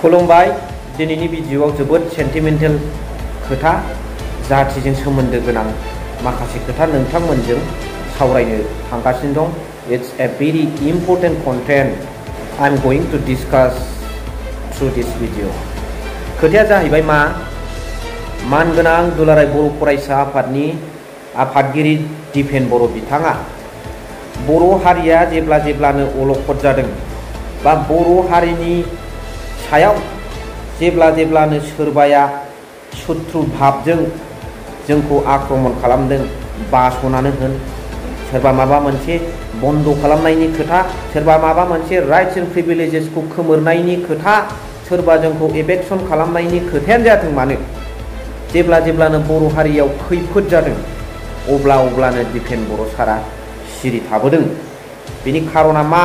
खुलुमबाय। दिनैनि भिडिअआव जोबोद सेन्टिमेन्टेल खोथा जाथिजों सोमोन्दो गोनां माखासे खोथा नोंथांमोनजों सावरायनो थांगासिनो दं। It's a very important content I am going to discuss through this video. खोथाया जाहैबाय मानगोनां दुलाराय बर' फरायसा आफादनि आफादगिरि दिपेन बर' बिथाङा बर' हारिया जेब्लानो अलखद जादों बा बर' हारिनि सायाव जेब्लानो सोरबाया सुथ्रु भाबजों जोंखौ आक्रमण खालामदों, बासनानो होन, सोरबा माबा मोनसे बन्द खालामनायनि खोथा, सोरबा माबा मोनसे राइट्स एन्ड प्रिभिलेजेसखौ खोमोरनायनि खोथा, सोरबा जोंखौ एबेक्सन खालामनायनि खोथायानो जाथों मानो, जेब्लानो बर' हारियाव खैफोद जादों अब्लानो दिपेन बर' सारा सिरि थाबोदों। बेनि खारना मा?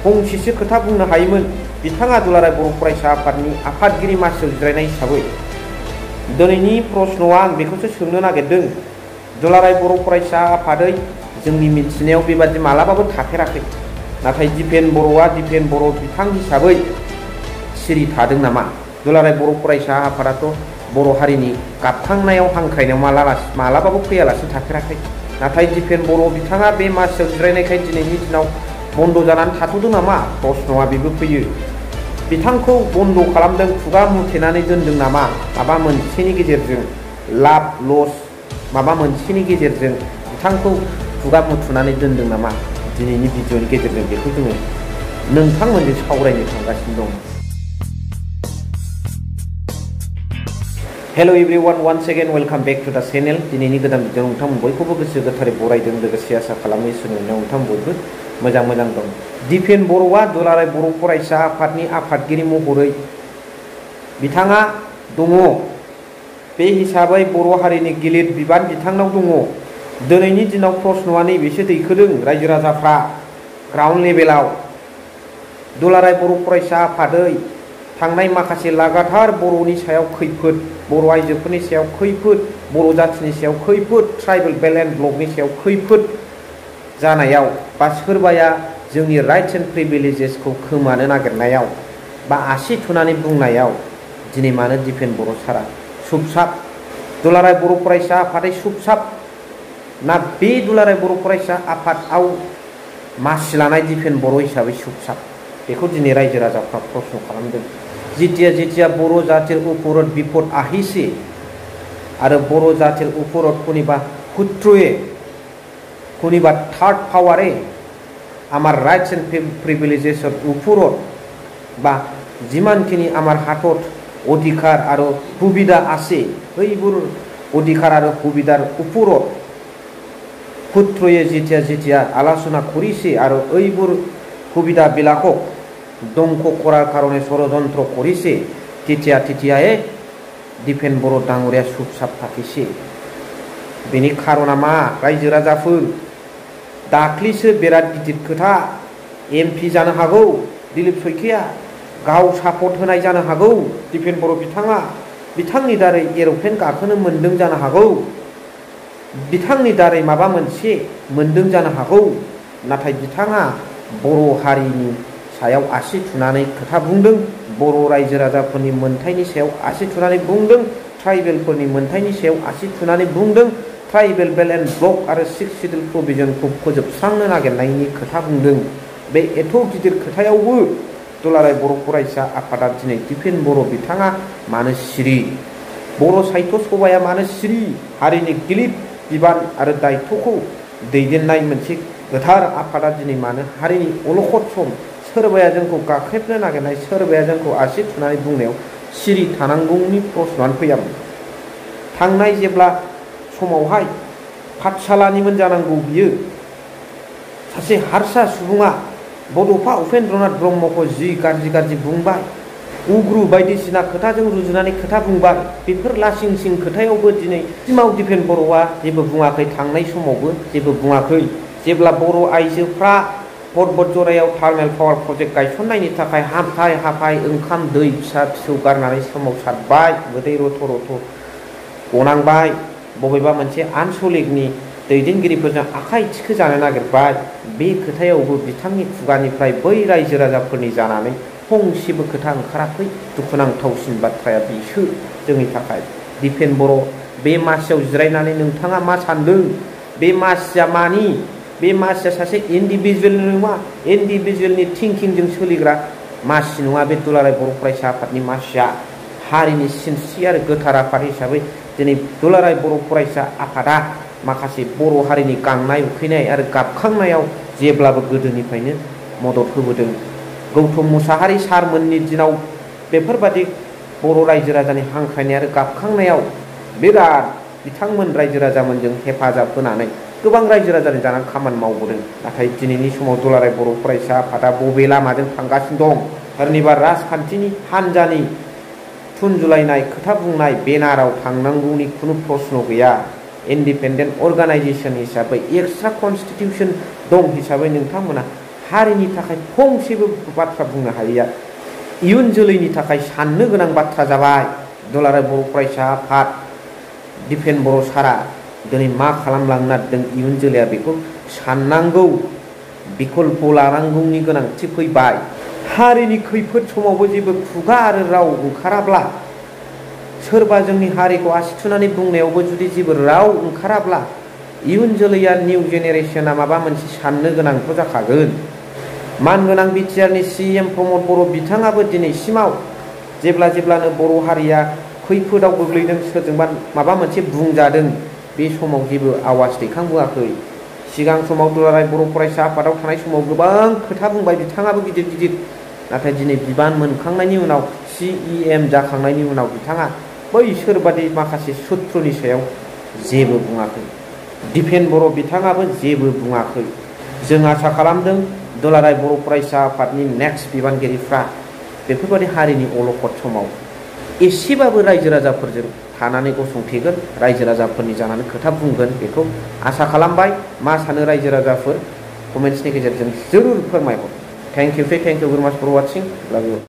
फंसेसो खोथा बुंनो हायोमोन। बिथाङा दुलाराय बर' फरायसा आफादनि आफादगिरि मासियाव जिरायनाय हिसाबै दिनैनि प्रश्नआ आं बेखौसो सोंनो नागिरदों। दुलाराय बर' फरायसा आफादै जोंनि मिथिनायाव बेबादि मालाबाबो थाफेराखै, नाथाय दिपेन बर'आ दिपेन बर' बिथां हिसाबै सिरि थादों नामा? दुलाराय बर' फरायसा आफादाथ' बर' हारिनि गाबखांनायाव हांख्रायनायाव मालाबाबो फैयालासिनो थाफेराखै, नाथाय दिपेन बर' बिथाङा बे मासियाव जिरायनायखाय दिनैनि दिनाव बन्द जानानै थाथ'दों नामा? प्रश्नआ बेबो फैयो। बिथांखौ बन्द खालामदों, खुगा मुथेनानै दोनदों नामा? माबा मोनसेनि गेजेरजों लाब लस माबा मोनसेनि गेजेरजों बिथांखौ खुगा मुथुनानै दोनदों नामा? दिनैनि भिडिअनि गेजेरजों बेखौ जोङो नोंथांमोनजों सावरायनो थांगासिनो दं। Hello' everyone, once again welcome back to the channel. दिनैनि गोदान भिडिअ नोंथांमोन बयखौबो गोसो गोथारै बरायदों, लोगोसे आसा खालामो इसोरनि अननायाव नोंथां बयबो मोजां दं। दिपेन बर'आ दुलाराय बर' फरायसा आफादनि आफादगिरि महरै बिथाङा दङ। बे हिसाबै बर' हारिनि गिलिर बिबान बिथांनाव दङ। दिनैनि दिनाव प्रश्नआ नैबेसो दैखोदों रायजो राजाफ्रा ग्राउन्ड लेभेलाव। दुलाराय बर' फरायसा आफादै थांनाय माखासे लागाथार बर'नि सायाव खैफोद, बर' आइजोफोरनि सायाव खैफोद, बर' जाथिनि सायाव खैफोद, ट्राइबेल बेल्ट एन्ड ब्लकनि सायाव खैफोद जानायाव बा सोरबाया जोंनि राइट्स एन्ड प्रिभिलेजेसखौ खोमानो नागिरनायाव बा आसि थुनानै बुंनायाव दिनै मानो दिपेन बर' सारा सुबसाब? दुलाराय बर' फरायसा आफादै सुबसाब ना बे दुलाराय बर' फरायसा आफादाव मासि लानाय दिपेन बर' हिसाबै सुबसाब? बेखौ दिनै रायजो राजाफ्रा प्रश्न खालामदों। जेथिया बर' जातिर उपरत बिपद আহিছে आरो बर' जातिर उपरत कोनिबा शत्रुए कोनिबा थार्ड पावारे आमार राइट्स एन्ड प्रिभिलेजेसर उपरत बा जिमानखिनि आमार हातत अधिकार आरो सुबिधा আছে এইবোৰ অধিকাৰ আৰু সুবিধাৰ ওপৰত শত্ৰুয়ে যেতিয়া আলোচনা কৰিছে আৰু এইবোৰ সুবিধাবিলাকক ধ্বংস কৰাৰ কাৰণে ষড়যন্ত্ৰ কৰিছে, তেতিয়াহে दिपेन बर' डांगरिया सुबसाब थाखिसे। बेनि खारना मा? रायजो राजाफोर, दाख्लिसो बिराद गिदिर खोथा, एमपि जानो हागौ दिलीप शइकिया, गाव सापर्ट होनाय जानो हागौ दिपेन बर' बिथाङा, बिथांनि दारै एर'प्लेन गाखोनो मोन्दों जानो हागौ, बिथांनि दारै माबा मोनसे मोन्दों जानो हागौ, नाथाय बिथाङा बर' हारिनि सायाव आसि थुनानै खोथा बुंदों, बर' रायजो राजाफोरनि मोन्थाइनि सायाव आसि थुनानै बुंदों, ट्राइबेलफोरनि मोन्थाइनि सायाव आसि थुनानै बुंदों, ट्राइबेल बेल्ट एन्ड ब्लक आरो 6 शिड्युल प्रभिजनखौ फोजोबस्रांनो नागिरनायनि खोथा बुंदों। बे एथ' गिदिर खोथायावबो दुलाराय बर' फरायसा आफादा दिनै दिपेन बर' बिथाङा मानो सिरि? बर' साहित्य सभाया मानो सिरि? हारिनि गिलिर बिबान आरो दायथ'खौ दैदेननाय मोनसे गोथार आफादा दिनै मानो हारिनि अलखद सम, सोरबाया जोंखौ गाख्रेबनो नागिरनाय, सोरबाया जोंखौ आसि थुनानै बुंनायाव सिरि थानांगौनि प्रश्नआनो फैयामोन? थांनाय जेब्ला समावहाय पाठशालानिमोन जानांगौ बियो, सासे हारसा सुबुङा बड'फा उपेन्द्रनाथ ब्रह्मखौ जि गाज्रि बुंबाय, उग्रु बायदिसिना खोथाजों रुजुनानै खोथा बुंबाय, बेफोर लासिं सिं खोथायावबो दिनै सिमाव दिपेन बर'आ जेबो बुङाखै, थांनाय समावबो जेबो बुङाखै। जेब्ला बर' आइजोफ्रा पर्बत जरायाव थार्मेल पावार प्रजेक्ट गायसननायनि थाखाय हाफाय ओंखाम दै फिसा फिसौ गारनानै सोमावसारबाय, गोदै रथ' गनांबाय, बबेबा मोनसे आनसलिकनि दैदेनगिरिफोरजों आखाइ थिखो जानो नागिरबाय, बे खोथायावबो बिथांनि खुगानिफ्राय बै रायजो राजाफोरनि जानानै फंसेबो खोथा ओंखाराखै। दुखुनांथावसिन बाथ्राया बिसो जोंनि थाखाय। दिपेन बर' बे मासियाव जिरायनानै नोंथाङा मा सान्दों? बे मासिया मानि? बे मासिया सासे इन्डिभिजुवेलनि नङा, इन्डिभिजुवेलनि थिंकिंजों सोलिग्रा मासि नङा बे दुलाराय बर' फरायसा आफादनि मासिया। हारिनि सिनस्रि आरो गोथार आफाद हिसाबै दिनै दुलाराय बर' फरायसा आफादा माखासे बर' हारिनि गांनाय उखैनाय आरो गाबखांनायाव जेब्लाबो गोदोनिफ्रायनो मदद होबोदों। गौतम मुसाहारि सारमोननि दिनाव बेफोरबादि बर' रायजो राजानि हांख्रायनाय आरो गाबखांनायाव बिराद बिथांमोन रायजो राजामोनजों हेफाजाब होनानै गोबां रायजो राजानि जानानै खामानि मावबोदों। नाथाय दिनैनि समाव दुलाराय बर' फरायसा आफादा बबे लामाजों थांगासिनो दं? सोरनिबा राजखान्थिनि हान्जानि थुनजुलायनाय खोथा बुंनाय बेनाराव थांनांगौनि खुनु प्रश्न गैया। इन्डिपेन्डेन्ट अर्गानाइजेसन हिसाबै एक्सट्रा कनस्टिटिउसन दं हिसाबै नोंथांमोना हारिनि थाखाय फंसेबो बाथ्रा बुंनो हायैया इयुन जोलैनि थाखाय साननो गोनां बाथ्रा जाबाय। दुलाराय बर' फरायसा आफाद दिपेन बर' सारा दिनै मा खालामलांनो नागिरदों इयुन जोलैया बेखौ साननांगौ, बिकल्प लानांगौनि गोनांथि फैबाय। हारिनि खैफोद समावबो जेबो खुगा आरो राव ओंखाराब्ला, सोरबा जोंनि हारिखौ आसि थुनानै बुंनायावबो जुदि जेबो राव ओंखाराब्ला इयुन जोलैया निउ जेनेरेसना माबा मोनसे साननो गोनांथ' जाखागोन। मानगोनां बिटिआरनि CM प्रमद बर' बिथाङाबो दिनैसिमाव जेब्लानो बर' हारिया खैफोदाव गोग्लैदों, सोरजोंबा माबा मोनसे बुंजादों, बे समाव जेबो आवाज दैखांबोआखै। सिगां समाव दुलाराय बर' फरायसा आफादाव थानाय समाव गोबां खोथा बुंबाय बिथाङाबो गिदिर गिदिर। नाथाय दिनै बिबान मोनखांनायनि उनाव CEM जाखांनायनि उनाव बिथाङा बैसोरबादि माखासे सुथ्रुनि सायाव जेबो बुङाखै। दिपेन बर' बिथाङाबो जेबो बुङाखै। जों आसा खालामदों दुलाराय बर' फरायसा आफादनि नेक्स्ट बिबानगिरिफ्रा बेफोरबादि हारिनि अलखद समाव एसेबाबो रायजो राजाफोरजों थानानै गसंथेगोन, रायजो राजाफोरनि जानानै खोथा बुंगोन, बेखौ आसा खालामबाय। मा सानो रायजो राजाफोर? कमेन्ट्सनि गेजेरजों जरुर फोरमायहर। थेंक इउ भेरि माच फर वाचिं। लाभ इउ।